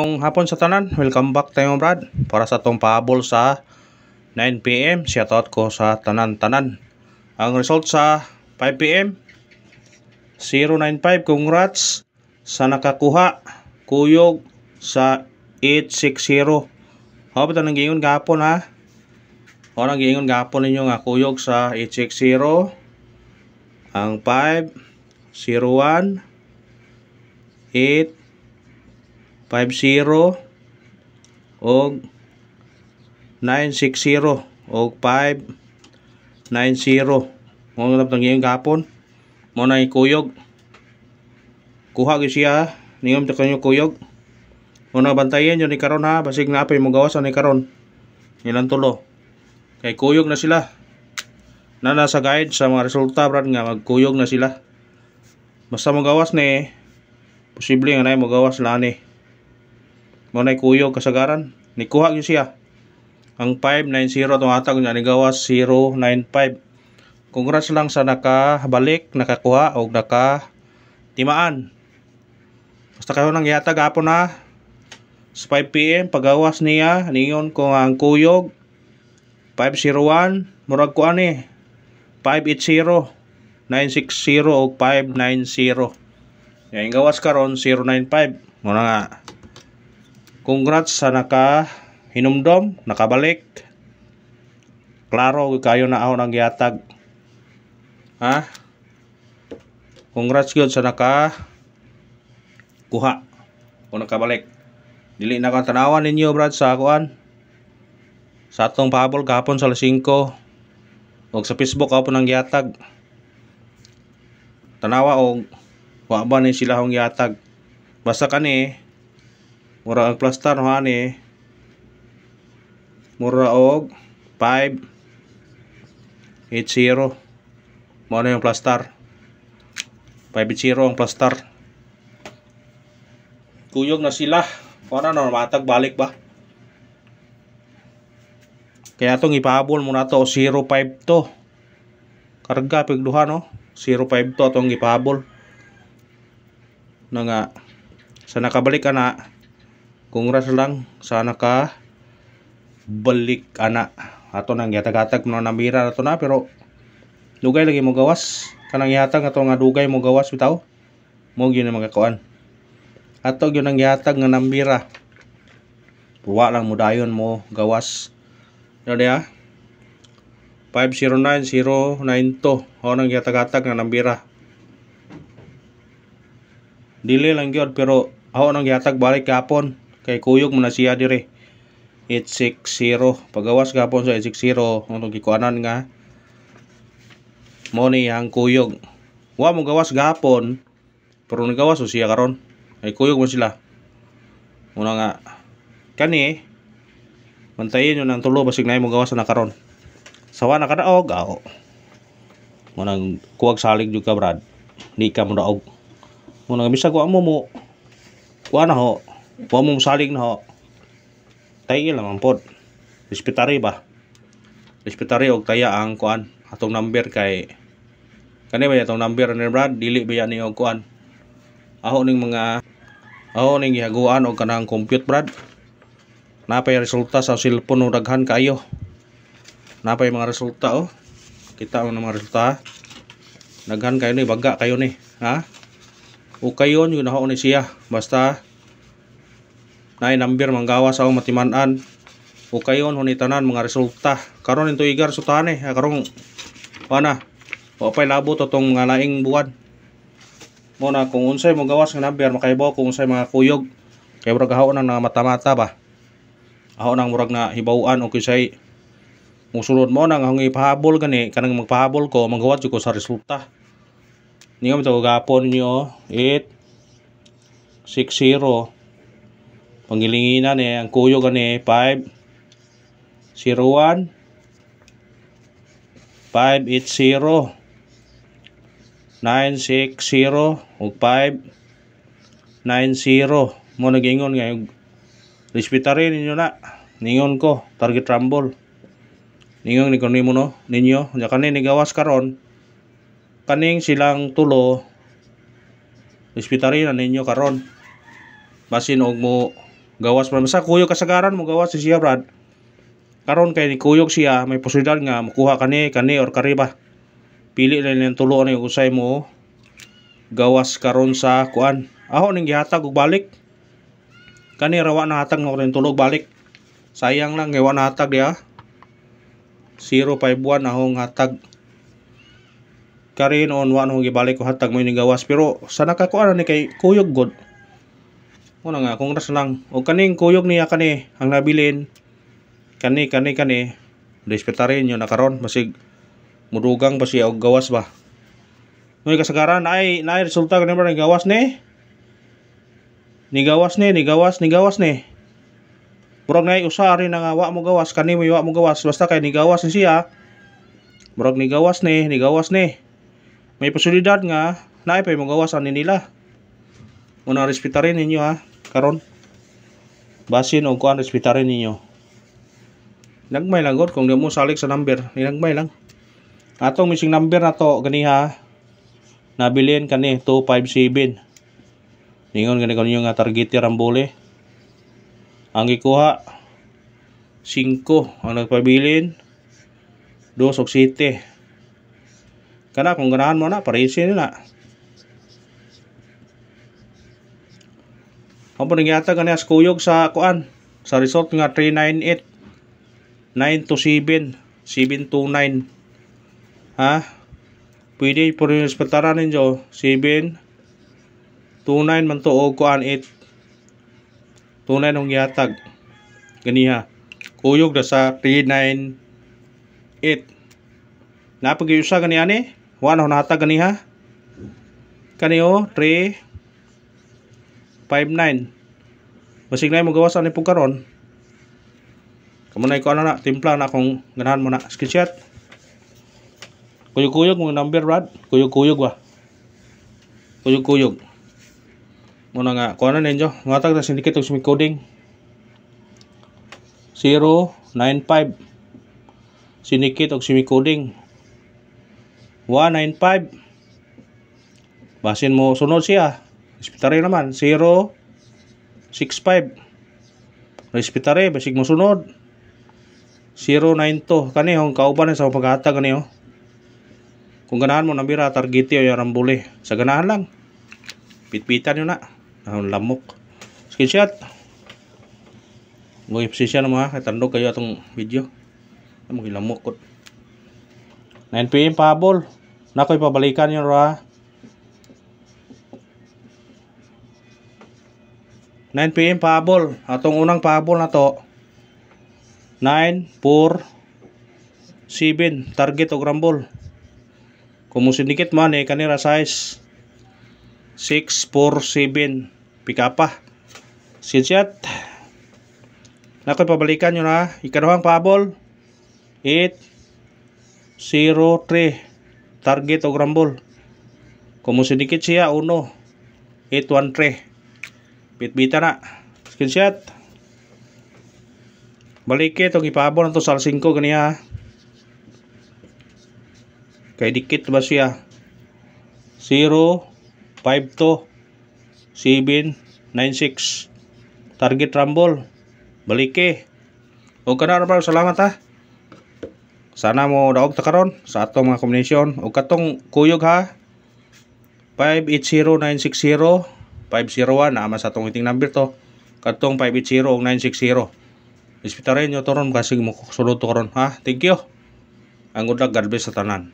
Hapon sa tanan, welcome back tayo brad para sa tong pahabol sa 9 PM. Shoutout ko sa tanan-tanan. Ang result sa 5 PM 095. Congrats sa nakakuha kuyog sa 860. How ba nang giingon gahapon ha? O nang giingon gahapon ninyo nga kuyog sa 860. Ang 501 850 og 960 og 590. Mo na tang ngayong gapon mo na ikuyog kuha gyud siya ningom ta kanyo kuyog mo na bantayan yun ni karon ha basig na apay mo gawas ni karon ilang tulo kay kuyog na sila na nasa guide sa mga resulta brad nga magkuyog na sila basta mo gawas ni posible nga na mo gawas la ni mo na kuyog kasagaran ni kuha gyud siya ang 590 tumatag niya ni gawas 095. Congrats lang sa nakabalik nakakuha o nakatimaan basta kayo nang yata gapon na sa 5 PM pagawas niya ningon ko ang kuyog 501 murag ko ani 580 960 o 590 yan gawas karon 095 mo na nga. Congrats sa hinumdom, nakabalik. Klaro kayo na ako nang gihatag. Ha? Congrats gyud sa kuha o nakabalik. Dili na ka tanawan ninyo brad sa kuan. Sa atong pahabol kahapon sa 5 og sa Facebook ako nang gihatag. Tanawa og wa ba ni sila hong gihatag. Basta kani mura ang plastar ho ani mura og 580 mo na yung plastar 580 ang plastar kuyog na sila para na matag balik ba kaya itong ipahabol muna to 052 karga pigduha no 052 itong ipahabol na nga sa nakabalik ana. Congrats lang sa balik ana ato nang yatag-atag no nambira nato na pero dugay lagi mo gawas kanang yatag ato nga dugay mo gawas bitaw mo gyud na magakuan ato gyud nang yatag nga nambira wa lang mo dayon mo gawas no dia 509092 ho nang yatag-atag nga nambira dili lang gyud pero ako nang yatag balik kapon kay kuyog mo na siya dire 860 pagawas gapon sa 860 ang gikuanan nga mo ni ang kuyog wa mo gawas gapon pero nagawas o siya karon ay kuyog mo sila muna nga kani mantayin yun ang tulo basig na mo gawas na karon sawa na kadaog ako mo nang kuwag salig jud ka brad di ka mo daog mo nang bisag wa mo kuha na ho wa mo salig na ho tayo lang ang pod respetary ba respetary og taya ang kuan atong number kay kani ba atong number ni brad dili ba ni og kuan aho ning gihaguan og kanang compute brad napay resulta sa cellphone og daghan kayo napay mga resulta kita ang mga resulta daghan kayo ni baga kayo ni ha o kayon yun ako ni siya basta na number manggawa sa akong matiman-an o kayon hunitanan mga resulta karon into igar sutahan karong pana o pay labo to tong mga laing buwan mo na kung unsay mo gawas nga number makaibaw kung unsay mga kuyog kay murag haon nang mata-mata ba haon nang murag na hibaw-an o kisay musulod mo nang ang ipahabol gani kanang magpahabol ko manggawat ko sa resulta niyo to gapon niyo 860 pangilinginan ang kuyo gani 501 580 960 ug 590 mo nagingon nga respetary ninyo na ningon ko target rumble ningon ni kuno mo no ninyo nya kani ni gawas karon kaning silang tulo respetary na ninyo karon basin og mo Gawas man basta kuyog kasagaran mo gawas siya brad. Karon kay ni kuyog siya may posibilidad nga makuha kani or kariba. Pili na niyang tulo ni usay mo gawas karon sa kuan. Aho ning gihatag og balik. Kani rawa na hatag mo rin tulog balik. Sayang lang gawa na hatag dia. 051 ahong hatag. Karin on wa no gibalik ko hatag mo ni gawas pero sa nakakuan ni kay kuyog god. Muna nga kung ras lang o kaning kuyog niya kani ang nabilin kani respetarhin nyo na karon basig mudugang pa siya og gawas ba. May kasagaran ay resulta kanimo ni gawas ni. Ni gawas ni. Murag na usa rin nga wa mo gawas kani mo wa mo gawas basta kay ni gawas ni siya. Murag ni gawas ni. May posibilidad nga naay pa mo gawas ani nila. Una respetarhin ninyo ha karon. Basin og kuan respetarhin ninyo. Nagmay lang god kung di mo salik sa number, nagmay lang. Atong missing number na to ganiha. Nabilin kani 257. Ningon gani kanyo nga target rambole. Ang gikuha 5 ang nagpabilin 2 og 7. Kana kung ganahan mo na paresin na. Apo nang yata kani as kuyog sa kuan sa result nga 398 927 729 ha pwede po rin respetaran ninyo 729 man to o kuan 8 tunay nung yatag ganiha kuyog na sa 398 napag-iusa gani ani wala na hatag ganiha kaniyo 359 basig na mo gawas ani pug karon kamo na ko na timpla na kung ganahan mo na screenshot kuyog mo number rad kuyog ba kuyog muna nga kuha na ninyo matag na syndicate og semi coding 095 syndicate og semi coding 195 basin mo sunod siya respetare naman 065 respetare basig mo sunod 092 kani hong kauban sa paghatag kani oh kung ganahan mo nambira target yo rambole sa ganahan lang pitpitan yun na lamok screenshot ngoy position mo ha katandog kayo atong video mo gilamok kot 9 PM pahabol nakoy pabalikan yun ra 9 PM pahabol atong unang pahabol na to 947 target og rambol kung mo sindikit man kanira size 647 pikapa screenshot nakoy pabalikan nyo na ikaduhang pahabol 803 target og rambol kung mo sindikit siya 1 813 bitbita na screenshot balik itong ipahabol na to sa 5 ganiha kay dikit ba siya 052 796 target rumble balik o kana ra salamat ha sana mo daog ta karon sa atong mga kombinasyon o katong kuyog ha 580960 501 na sa atong iting number to katong 580 og 960 respetarin nyo toron kasi mo sulod to karon ha thank you ang good luck God bless sa tanan.